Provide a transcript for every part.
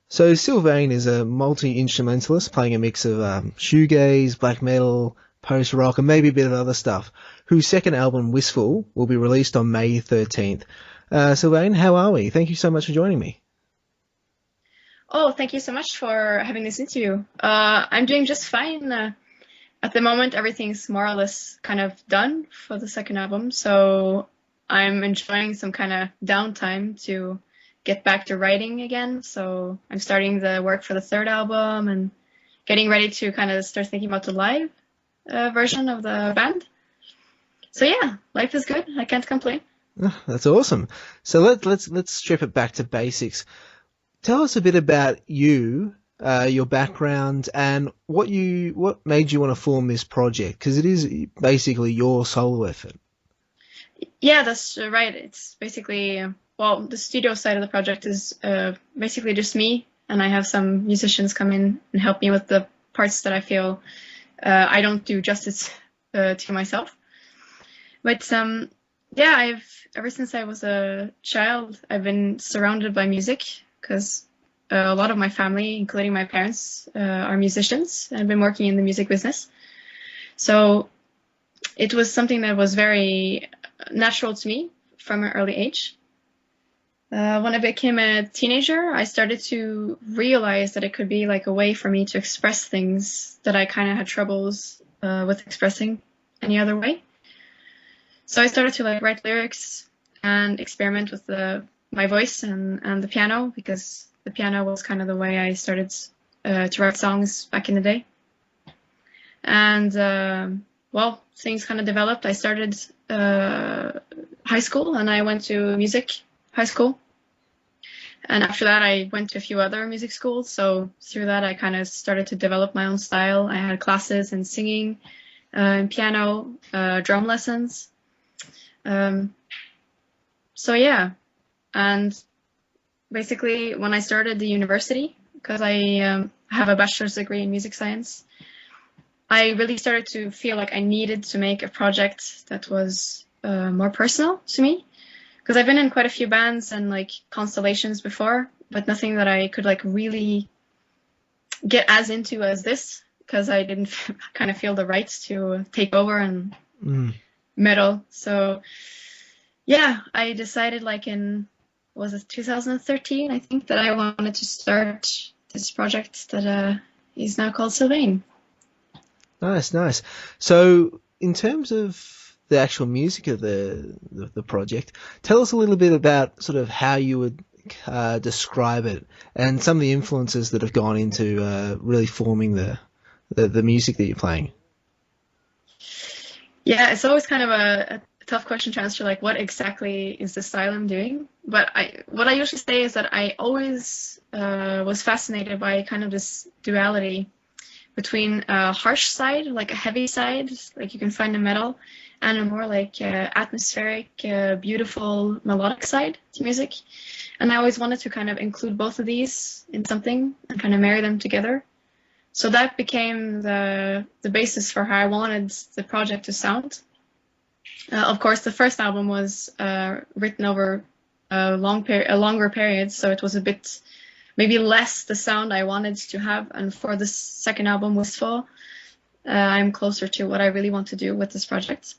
So Sylvaine is a multi-instrumentalist playing a mix of shoegaze, black metal, post-rock, and maybe a bit of other stuff, whose second album, Wistful, will be released on May 13th. Sylvaine, how are we? Thank you so much for joining me. Oh, thank you so much for having this interview. I'm doing just fine. At the moment, everything's more or less kind of done for the second album, so I'm enjoying some kind of downtime to get back to writing again. So I'm starting the work for the third album and getting ready to kind of start thinking about the live version of the band. So yeah, life is good. I can't complain. Oh, that's awesome. So let's strip it back to basics. Tell us a bit about you, your background, and what made you want to form this project, because it is basically your solo effort. Yeah, that's right. It's basically, well, the studio side of the project is basically just me, and I have some musicians come in and help me with the parts that I feel I don't do justice to myself. But yeah, ever since I was a child, I've been surrounded by music because a lot of my family, including my parents, are musicians and have been working in the music business. So it was something that was very natural to me from an early age. When I became a teenager, I started to realize that it could be like a way for me to express things that I kind of had troubles with expressing any other way. So I started to like write lyrics and experiment with my voice and the piano, because the piano was kind of the way I started to write songs back in the day. And well, things kind of developed. I started high school and I went to music high school. And after that, I went to a few other music schools. So through that, I kind of started to develop my own style. I had classes in singing, in piano, drum lessons. So yeah, and basically when I started the university, because I have a bachelor's degree in music science, I really started to feel like I needed to make a project that was more personal to me, because I've been in quite a few bands and like constellations before, but nothing that I could like really get as into as this, because I didn't kind of feel the rights to take over and metal. So yeah, I decided like was it 2013, I think, that I wanted to start this project that is now called Sylvaine. Nice, nice. So in terms of the actual music of the project, tell us a little bit about sort of how you would describe it and some of the influences that have gone into really forming the music that you're playing. Yeah, it's always kind of a tough question to answer, like what exactly is the style I'm doing. But what I usually say is that I always was fascinated by kind of this duality between a harsh side, like a heavy side, like you can find in metal, and a more like atmospheric, beautiful, melodic side to music. And I always wanted to kind of include both of these in something and kind of marry them together. So that became the basis for how I wanted the project to sound. Of course, the first album was written over a longer period, so it was a bit maybe less the sound I wanted to have. And for the second album, Wistful, I'm closer to what I really want to do with this project.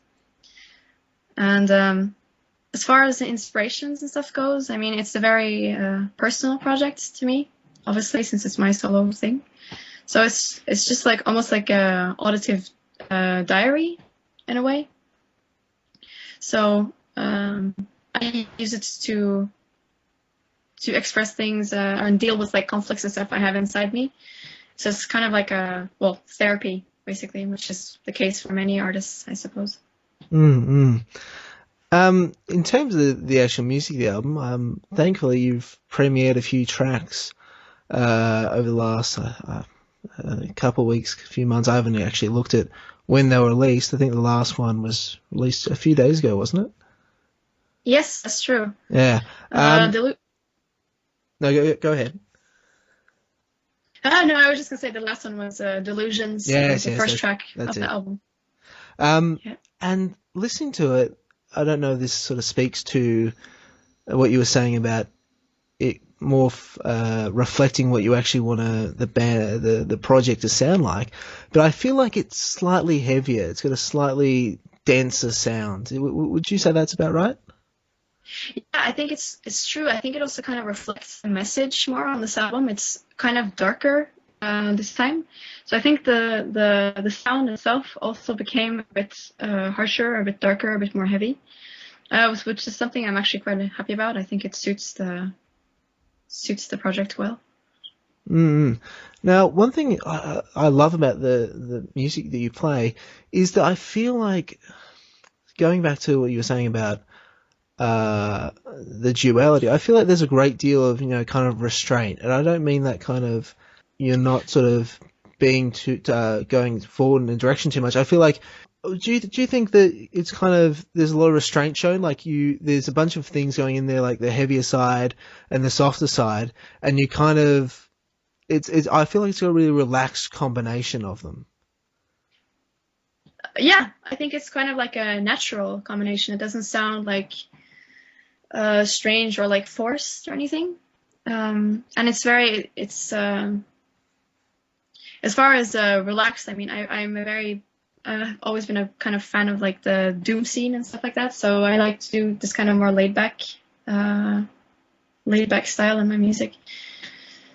And as far as the inspirations and stuff goes, I mean, it's a very personal project to me, obviously, since it's my solo thing. So it's just like almost like a auditive diary in a way. So I use it to express things and deal with like conflicts and stuff I have inside me. So it's kind of like therapy basically, which is the case for many artists, I suppose. Mm-hmm. In terms of the actual music of the album, thankfully you've premiered a few tracks over the last a couple of weeks, a few months. I haven't actually looked at when they were released. I think the last one was released a few days ago, wasn't it? Yes, that's true. Yeah. No, go ahead. No, I was just gonna say the last one was Delusions, Yes, the yes, first track that's of it. the album. Yeah. And listening to it, I don't know if this sort of speaks to what you were saying about it more reflecting what you actually want the band, the project to sound like. But I feel like it's slightly heavier. It's got a slightly denser sound. Would you say that's about right? Yeah, I think it's true. I think it also kind of reflects the message more on this album. It's kind of darker this time, so I think the sound itself also became a bit harsher, a bit darker, a bit more heavy, which is something I'm actually quite happy about. I think it suits the project well. Mm. Now, one thing I love about the music that you play is that I feel like, going back to what you were saying about the duality, I feel like there's a great deal of, kind of restraint. And I don't mean that kind of, you're not sort of being going forward in a direction too much. I feel like, do you think that it's kind of, there's a lot of restraint shown? Like there's a bunch of things going in there, like the heavier side and the softer side, and you kind of, I feel like it's got a really relaxed combination of them. Yeah, I think it's kind of like a natural combination. It doesn't sound like strange or like forced or anything. And it's as far as relaxed, I mean, I've always been a kind of fan of like the doom scene and stuff like that. So I like to do this kind of more laid back style in my music.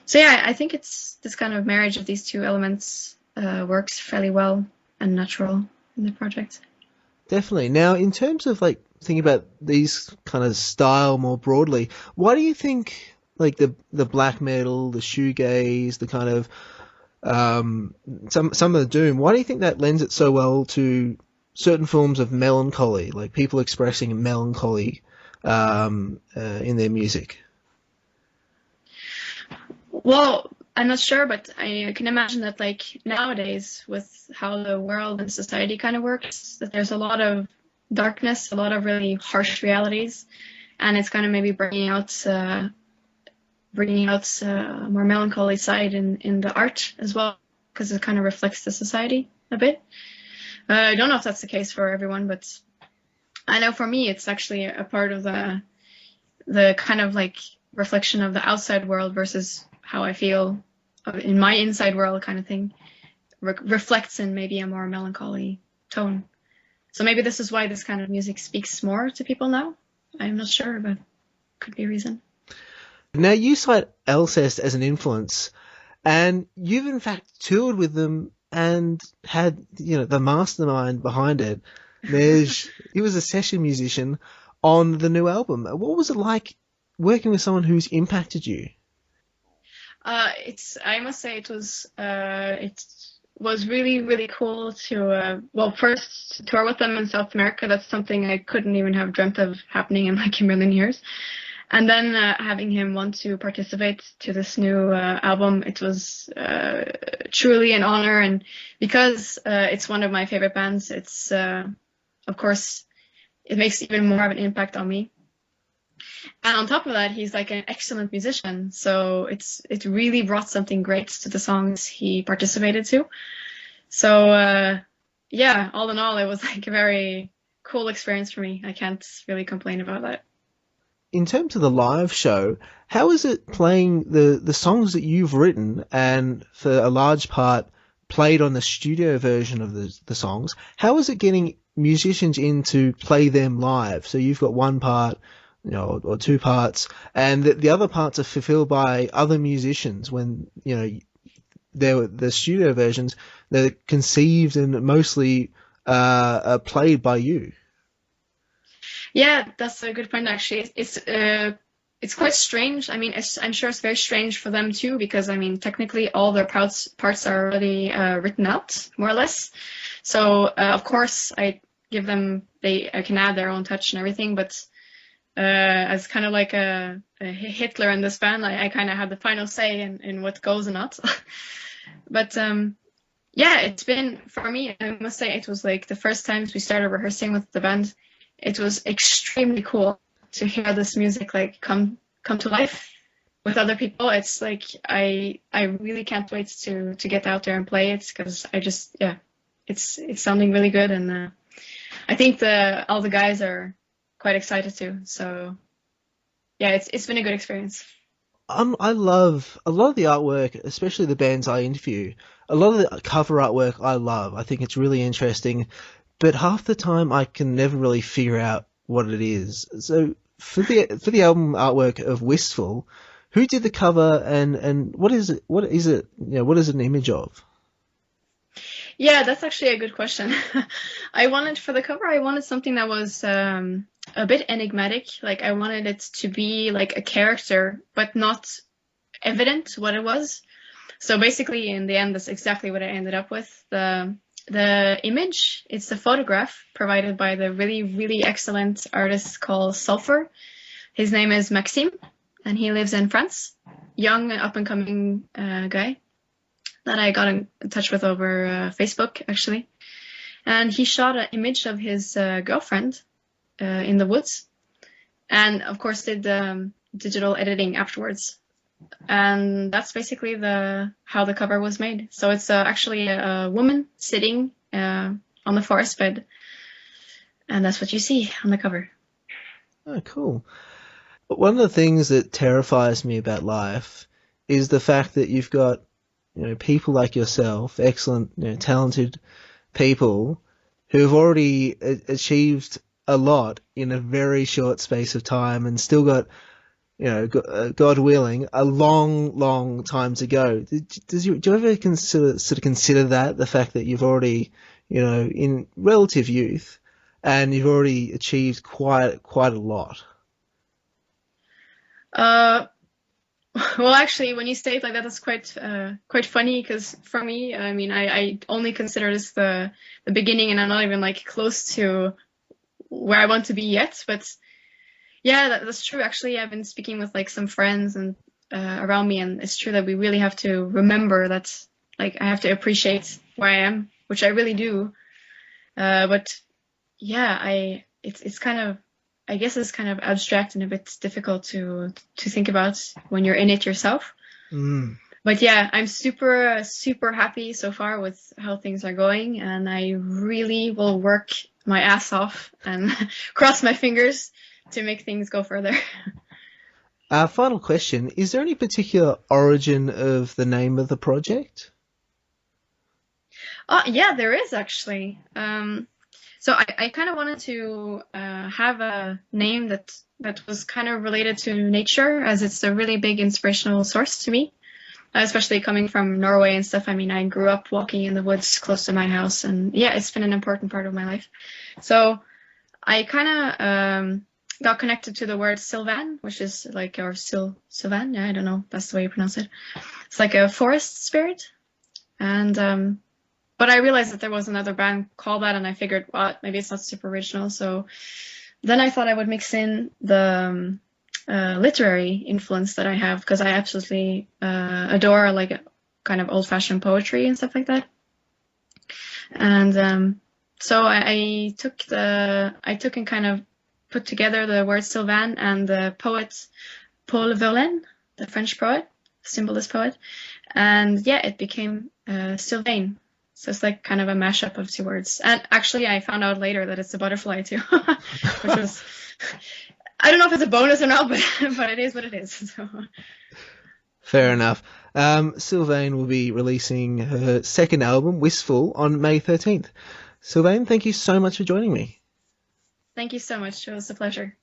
So yeah, I think it's this kind of marriage of these two elements works fairly well and natural in the project. Definitely. Now, in terms of like thinking about these kind of style more broadly, why do you think like the black metal, the shoegaze, the kind of some of the doom, why do you think that lends it so well to certain forms of melancholy, like people expressing melancholy in their music? Well, I'm not sure, but I can imagine that like nowadays with how the world and society kind of works, that there's a lot of darkness, a lot of really harsh realities, and it's kind of maybe bringing out a more melancholy side in the art as well, because it kind of reflects the society a bit. I don't know if that's the case for everyone, but I know for me it's actually a part of the kind of like reflection of the outside world versus how I feel in my inside world kind of thing, reflects in maybe a more melancholy tone. So maybe this is why this kind of music speaks more to people now. I'm not sure, but could be a reason. Now, you cite Alcest as an influence, and you've in fact toured with them and had, the mastermind behind it. He was a session musician on the new album. What was it like working with someone who's impacted you? I must say it was really, really cool to, first to tour with them in South America. That's something I couldn't even have dreamt of happening in like a million years. And then having him want to participate to this new album, it was truly an honor. And because it's one of my favorite bands, it's, of course, it makes even more of an impact on me. And on top of that, he's like an excellent musician. So it really brought something great to the songs he participated to. So yeah, all in all, it was like a very cool experience for me. I can't really complain about that. In terms of the live show, how is it playing the songs that you've written and for a large part played on the studio version of the songs? How is it getting musicians in to play them live? So you've got one part, or two parts, and the other parts are fulfilled by other musicians when, the studio versions, they're conceived and mostly are played by you. Yeah, that's a good point, actually. It's quite strange. I mean, I'm sure it's very strange for them too, because I mean, technically all their parts are already written out, more or less. So of course I give them, they can add their own touch and everything, but as kind of like a Hitler in this band, I kind of have the final say in what goes and not. But yeah, it's been, for me, I must say, it was like the first times we started rehearsing with the band, it was extremely cool to hear this music like come to life with other people. It's like I really can't wait to get out there and play it, because it's sounding really good, and I think all the guys are quite excited too. So yeah, it's been a good experience. I love a lot of the artwork, especially the bands I interview. A lot of the cover artwork I love. I think it's really interesting, but half the time I can never really figure out what it is. So for the album artwork of Wistful, who did the cover and what is it? What is it? You know, what is it an image of? Yeah, that's actually a good question. I wanted for the cover, I wanted something that was a bit enigmatic. Like I wanted it to be like a character, but not evident what it was. So basically, in the end, that's exactly what I ended up with. The image, it's a photograph provided by the really, really excellent artist called Sulfur. His name is Maxime, and he lives in France. Young, up and coming guy that I got in touch with over Facebook, actually. And he shot an image of his girlfriend in the woods, and of course did digital editing afterwards. And that's basically how the cover was made. So it's actually a woman sitting on the forest bed, and that's what you see on the cover. Oh, cool. One of the things that terrifies me about life is the fact that you've got, you know, people like yourself, excellent, you know, talented people who have already achieved a lot in a very short space of time and still got, you know, God willing, a long, long time to go. Do you ever consider that, the fact that you've already, you know, in relative youth, and you've already achieved quite a lot? Well, actually, when you say it like that, that's quite funny, because for me, I mean, I only consider this the beginning, and I'm not even like close to where I want to be yet. But yeah, that's true. Actually, I've been speaking with like some friends and around me, and it's true that we really have to remember that, like, I have to appreciate where I am, which I really do. But yeah, it's kind of, I guess it's kind of abstract and a bit difficult to think about when you're in it yourself. Mm. But yeah, I'm super, super happy so far with how things are going, and I really will work my ass off and cross my fingers to make things go further. Final question. Is there any particular origin of the name of the project? Yeah, there is actually. So I kind of wanted to have a name that was kind of related to nature, as it's a really big inspirational source to me, especially coming from Norway and stuff. I mean, I grew up walking in the woods close to my house, and yeah, it's been an important part of my life. So I kind of got connected to the word Sylvaine, which is like, or Sylvain, yeah, I don't know, that's the way you pronounce it. It's like a forest spirit. And but I realized that there was another band called that, and I figured, well, maybe it's not super original. So then I thought I would mix in the literary influence that I have, because I absolutely adore like kind of old-fashioned poetry and stuff like that. And so I took and kind of put together the word Sylvain and the poet Paul Verlaine, the French poet, symbolist poet, and yeah, it became Sylvain. So it's like kind of a mashup of two words. And actually, I found out later that it's a butterfly too, which was, I don't know if it's a bonus or not, but it is what it is. So. Fair enough. Sylvain will be releasing her second album, Wistful, on May 13th. Sylvain, thank you so much for joining me. Thank you so much. It was a pleasure.